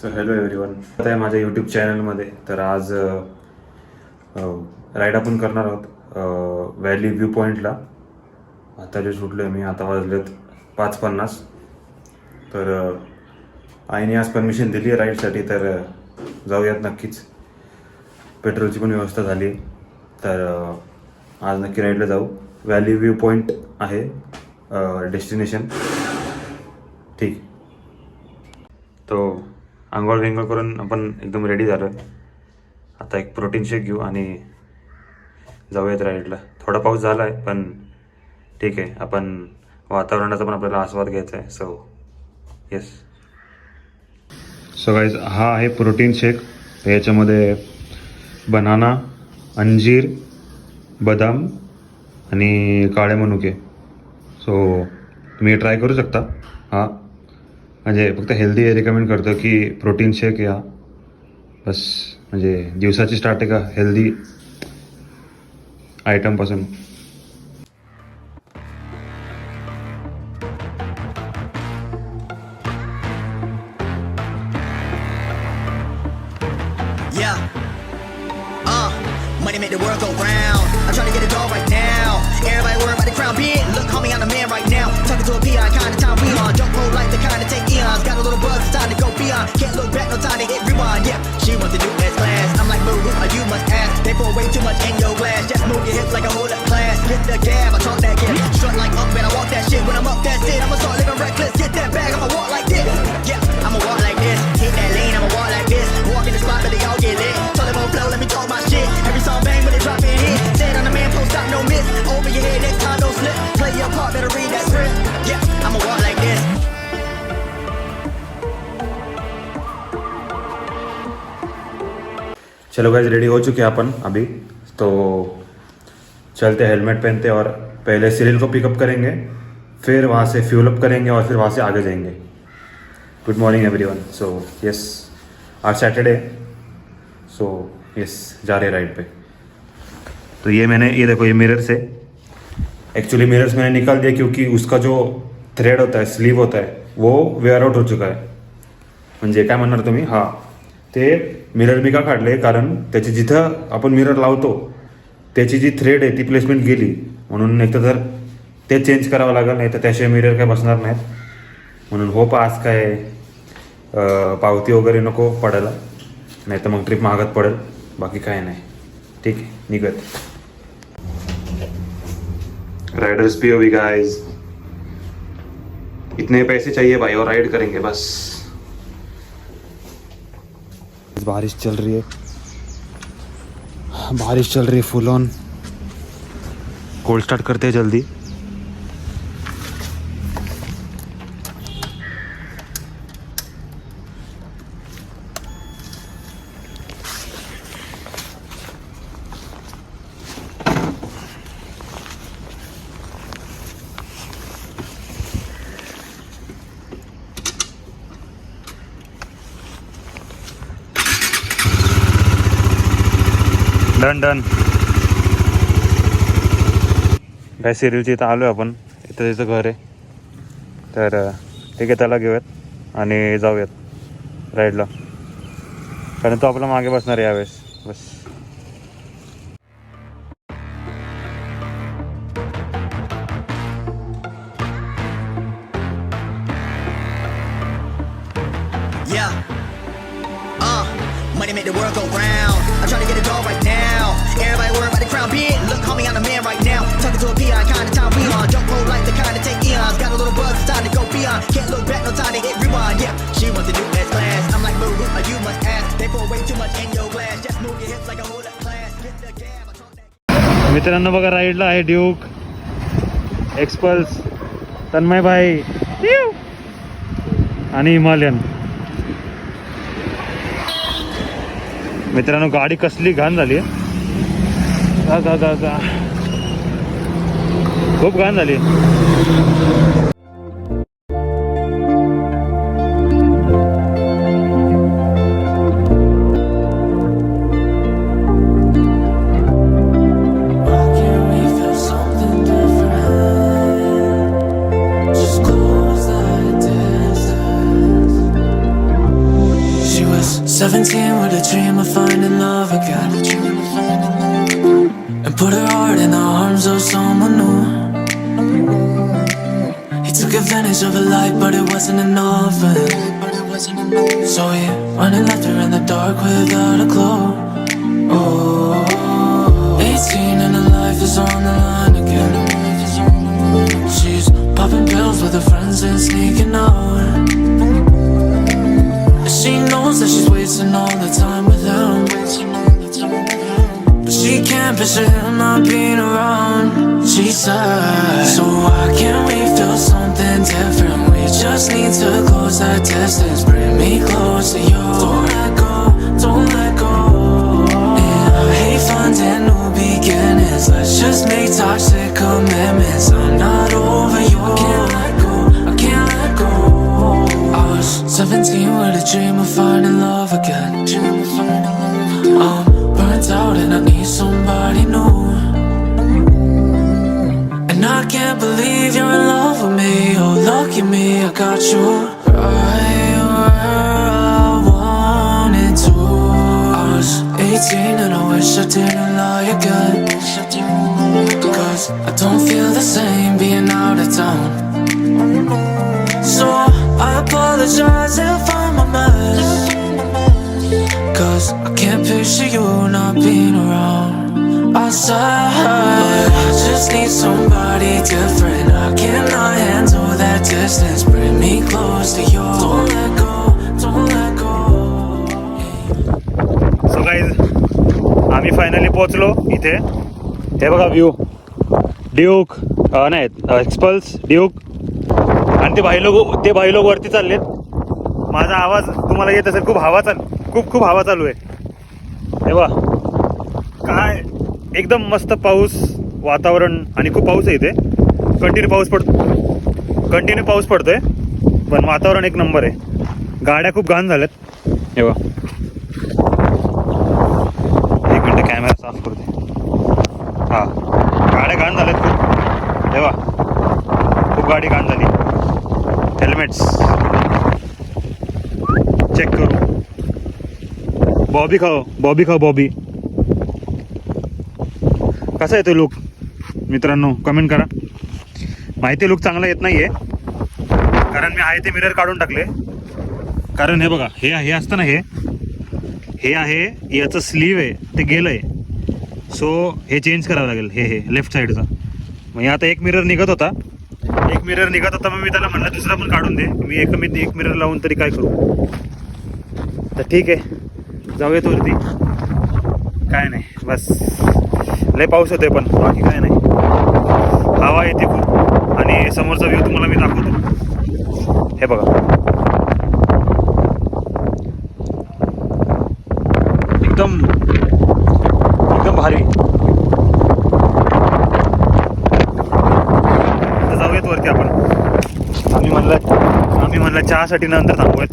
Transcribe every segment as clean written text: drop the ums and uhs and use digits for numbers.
So hello everyone, आता आहे माझ्या यूट्यूब चॅनलमध्ये. तर आज राईड आपण करणार आहोत व्हॅली व्ह्यू पॉईंटला. आता जे सुटलो आहे मी, आता वाजलेत 5:50. तर आईने आज परमिशन दिली आहे राईडसाठी, तर जाऊयात नक्कीच. पेट्रोलची पण व्यवस्था झाली, तर आज नक्की राईडला जाऊ. व्हॅली व्ह्यू पॉईंट आहे डेस्टिनेशन. ठीक. तो आंघोळ विंघोळ करून आपण एकदम रेडी झालो. आता एक प्रोटीन शेक घेऊ आणि जाऊयात राईडला. थोडा पाऊस झाला आहे, पण ठीक आहे. आपण वातावरणाचा पण आपल्याला आस्वाद घ्यायचा आहे. येस. सो गाईज, हा आहे प्रोटीन शेक. याच्यामध्ये बनाना, अंजीर, बदाम आणि काळे मनुके. सो तुम्ही ट्राय करू शकता. हा म्हणजे फक्त हेल्दी रिकमेंड करतो की प्रोटीन शेक या बस. म्हणजे दिवसाची स्टार्ट आहे का healthy आयटमपासून. Money make the world go round. I'm trying to get it all right now. Everybody worried about the crown big. Look, homie, I'm the man right now. Talking to a PI, kind of time we on. Don't roll like the kind of take eons. Got a little buzz, it's time to go beyond. Can't look back, no time to hit rewind. Yeah, she wants to do S class. I'm like, boo, you must ask. They pour way too much in your glass. Just move your hips like a hold up class. Hit the gab, I talk that gap. Strut like up and I walk that shit. When I'm up, that's it. I'ma start living reckless. Get that bag, I'ma walk like this. Yeah, I'ma walk like this. Hit that lane, I'ma walk like this. Walk in the spot, but they all get lit. Tell them on flow, let me talk my shit. Every song bang when they drop in hit. Stand on the man, post stop, no miss. Over your head, next time don't slip. Play your part, better read that script. Yeah, I'ma walk like this. चलो guys, ready हो चुके हैं अपन अभी. तो चलते, helmet पहनते और पहले सिरिल को पिकअप करेंगे, फिर वहाँ से फ्यूल अप करेंगे और फिर वहाँ से आगे जाएंगे. Good morning everyone. So yes, आज सैटरडे. सो यस, जा रहे राइड पे. तो ये देखो, ये मिरर्स है. एक्चुअली मिरर्स मैंने निकाल दिया क्योंकि उसका जो थ्रेड होता है, स्लीव होता है, वो वेअर आउट हो चुका है. म्हणजे काय म्हणणार तुम्ही? हां, ते मिरर मी का काढले, कारण त्याची जिथं आपण मिरर लावतो त्याची जी थ्रेड आहे ती प्लेसमेंट गेली. म्हणून एक तर ते चेंज करावं लागेल, नाही तर त्याशिवाय मिरर काय बसणार नाहीत. म्हणून होप आज काय पावती वगैरे नको पडायला, नाही तर मग ट्रिप महागात पडेल. बाकी काय नाही. ठीक आहे, निघत. राइडर्स POV गाइस, इतने पैसे चाहिए भाई और राइड करेंगे बस. बारिश चल रही है फुल ऑन. कोल्ड स्टार्ट करते हैं जल्दी. डन. काय सिरियलची इथं आलो आहे आपण. इथं त्याचं घर आहे. तर ठीक आहे, त्याला घेऊयात आणि जाऊयात राईडला, कारण तो आपला मागे बसणार आहे यावेळेस. बस. Yeah. Money make the world go round. I'm trying to get it all right now. Everybody worried about the crown big. Look, homie, I'm the man right now. Talking to a PI, kind of time we on. Don't roll like the kind of take eons. Got a little buzz, it's time to go beyond. Can't look back, no time to hit rewind. Yeah, she wants to do S class. I'm like, boo, you must ask. They pour way too much in your glass. Just move your hips like a hold up class. Hit the gab, I talk that. मित्रांनो बघा, राईडला आहे Duke, XPulse, तन्मय भाई आणि Himalayan. मित्रांनो, गाडी कसली घाण झाली आहे. खूप घाण झाली. 17 with a dream of finding love again, and put her heart in the arms of someone new. He took advantage of her light, but it wasn't enough. So he running left her in the dark without a clue. Oh, 18 and her life is on the line again. She's popping pills with her friends and sneaking out. She knows that she's wasting all the time with him, but she can't picture him not being around. She said, so why can't we feel something different? We just need to close that distance. Bring me close to you. Don't let go, don't let go. And I hate finding new beginnings. Let's just make toxic commitments. I'm not over you. I can't let go, I can't let go. I was 17 with a dream of finding love again. I'm burnt out and I need somebody new. And I can't believe you're in love with me. Oh, lucky me, I got you right where I wanted to. I was 18 and I wish I didn't lie again, 'cause I don't feel the same being out of town. So I apologize if I'm a mess, 'cause I can't picture you not being around. I said I just need somebody different. I cannot handle that distance. Bring me close to you. Don't let go, don't let go. So guys आम्ही finally पोहोचलो इथे. हे बघा view, Duke नाही XPulse, Duke आणि ते भाई लोक वरती चाललेत. माझा आवाज तुम्हाला येत असेल. खूप हवा चालू आहे. हे बघा काय एकदम मस्त पाऊस वातावरण आणि खूप पाऊस आहे इथे. कंटिन्यू पाऊस पडतोय पण वातावरण एक नंबर आहे. गाड्या खूप घाण झाल्यात. हे बघा एक मिनटं कॅमेरा साफ करू दे. हां गाड्या घाण झाल्यात खूप. हे बघा खूप गाडी घाण झाली. हेल्मेट्स चेक करू. बॉबी खाओ बॉबी. कसा येतो लुक मित्रांनो कमेंट करा. माहिती लुक चांगला येत नाही आहे कारण मी आहे ते मिरर काढून टाकले. कारण हे बघा हे असतं ना, हे आहे याचं स्लीव आहे ते गेलं आहे. सो हे चेंज करावं लागेल. हे लेफ्ट साईडचं. म्हणजे आता एक मिरर निघत होता मग मी त्याला म्हणलं दुसरा पण काढून दे. मी एक मिरर लावून तरी काय करू. तर ठीक आहे जाऊयात वरती. काय नाही बस लय पाऊस होतोय पण बाकी काय नाही. हवा येते खूप आणि समोरचा व्ह्यू तुम्हाला मी दाखवतो. हे बघा एकदम भारी. आता जाऊयात वरती आपण. आम्ही म्हणलं चहासाठी नंतर थांबूयात.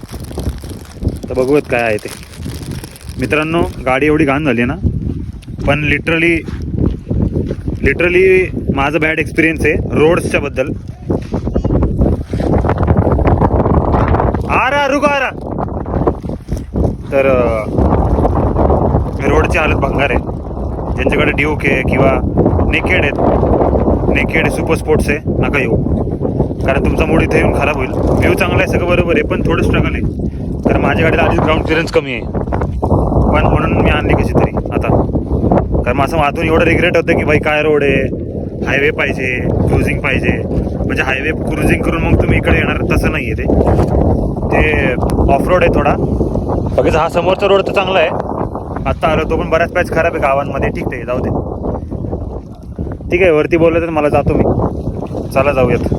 तर बघूयात काय आहे ते. मित्रांनो गाडी एवढी घाण झाली ना, पण लिटरली माझं बॅड एक्सपिरियन्स आहे रोड्सच्या बद्दल. रुका तर रोडची हालत भंगार आहे. ज्यांच्याकडे ड्यूक आहे किंवा नेकेड सुपर स्पोर्ट्स आहे नका येऊ. कारण तुमचा मूड इथे येऊन खराब होईल. व्ह्यू चांगला आहे सगळं बरोबर आहे पण थोडं स्ट्रगल आहे. कारण माझ्या गाडीला आधीच ग्राउंड क्लिअरन्स कमी आहे. पण म्हणून मी आणली कशी तरी आता. कारण माझं मातून एवढं रिग्रेट होतं की बाई काय रोड आहे, हायवे पाहिजे, क्रुझिंग पाहिजे. म्हणजे हायवे क्रुझिंग करून मग तुम्ही इकडे येणार तसं नाही आहे. ते ऑफ रोड आहे थोडा. बाकीचा हा समोरचा रोड तर चांगला आहे. आत्ता आलो तो पण बऱ्याच पॅच खराब आहे गावांमध्ये. ठीक आहे जाऊ दे. ठीक आहे वरती बोललं तर मला जातो मी. चला जाऊयात.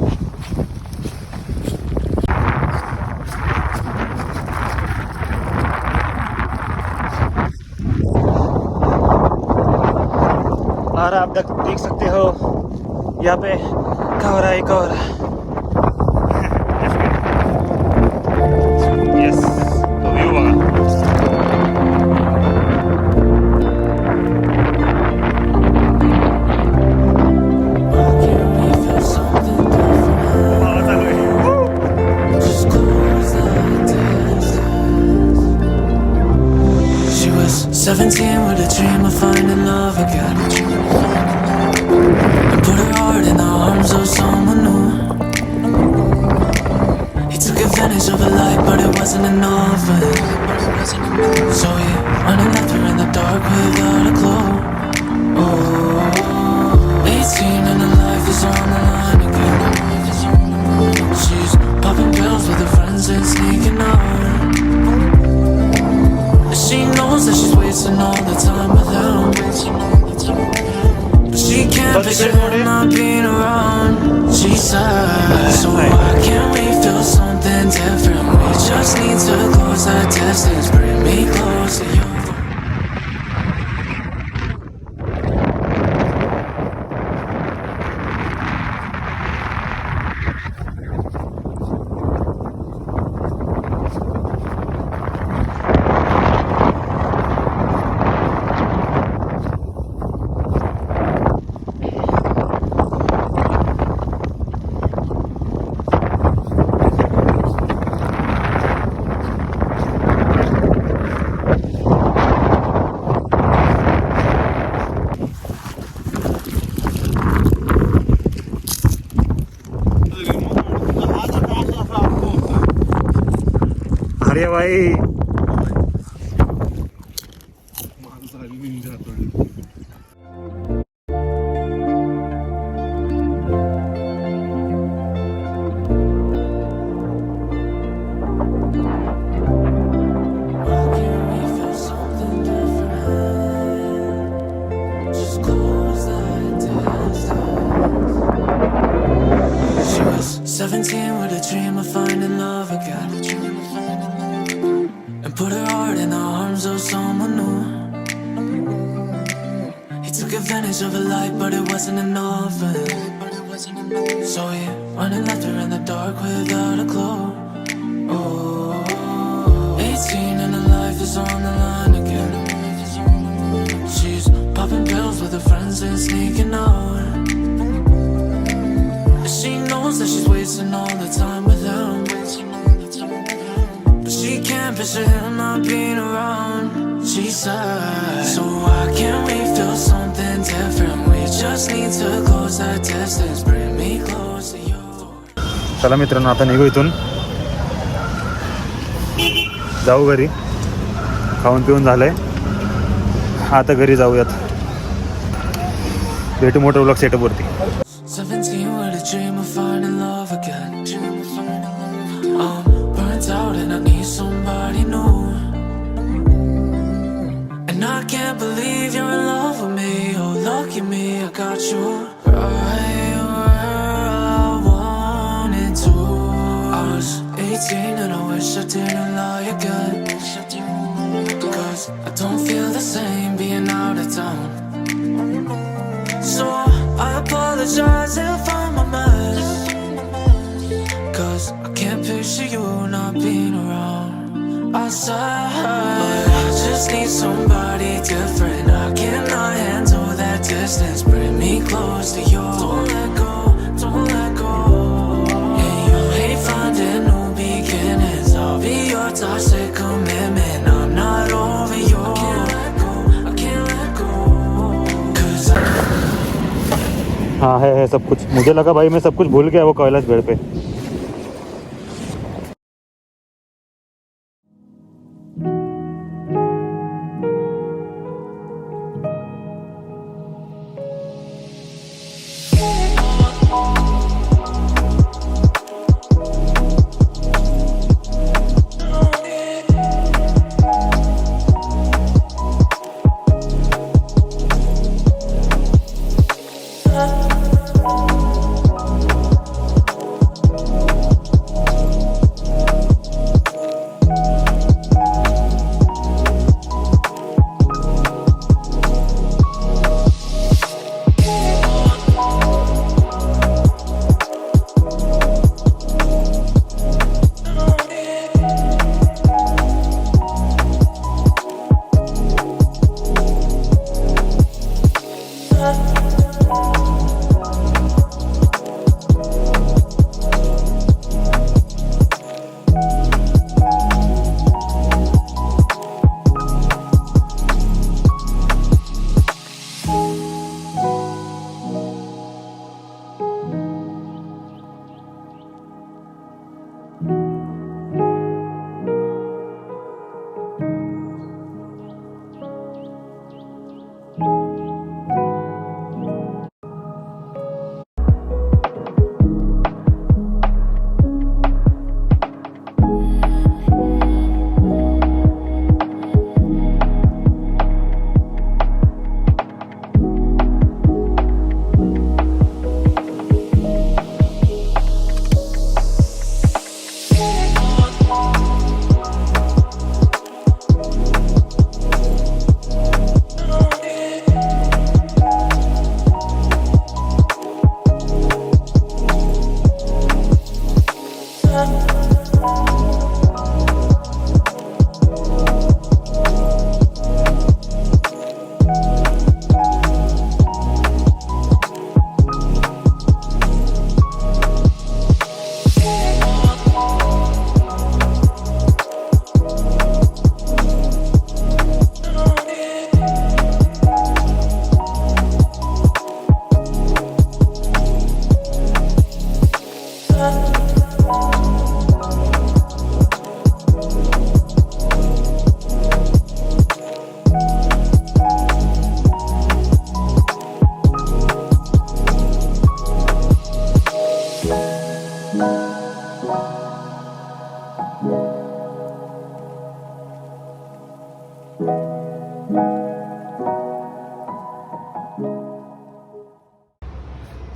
और आप देख सकते हो यहाँ पे क्या हो रहा है. यस तो व्यू बघा. can't picture him not being around. She said, so why can't we feel something different? We just need to close that distance, bring me close to you. अरे भाई She was 17 with a dream of finding love again, and put her heart in the arms of someone new. He took advantage of her life, but it wasn't enough. So he went and left her in the dark without a clue. Oh, 18 and her life is on the line again. She's popping pills with her friends and sneaking out. She knows that she's wasting all the time with him, but she can't picture him not being around. She said, so why can't we feel something different? We just need to close that distance, bring me close to you. चला मित्रांनो आता निघू इथून, जाऊ घरी. खाऊन पिऊन झालंय, आता घरी जाऊयात. भेटू मोठं vlog सेटअपवरती. 17 with a dream of finding love again. I'm burnt out and I need somebody new. And I can't believe you're in love with me. Oh, lucky me, I got you right where I wanted to. I was 18 and I wish I didn't lie again, 'cause I don't feel the same being out of town. So I apologize if I'm a mess, 'cause I can't picture you not being around. I said, but I just need somebody different. I cannot handle that distance, bring me close to you. Don't let go, don't let go. And you hate finding new beginnings. I'll be your toxic commitment. I'm not over you. I can't let go, 'cause हाँ है सब कुछ. मुझे लगा भाई मैं सब कुछ भूल गया वो कैलाश पेड़ पे.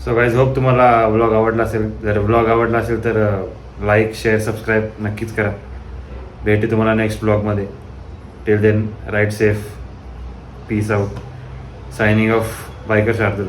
सो गाईज होप तुम्हाला व्लॉग आवडला असेल. जर व्लॉग आवडला असेल तर लाईक शेअर सबस्क्राईब नक्कीच करा. भेटू तुम्हाला नेक्स्ट ब्लॉगमध्ये. Till then ride safe. Peace out. Signing off biker शार्दूल.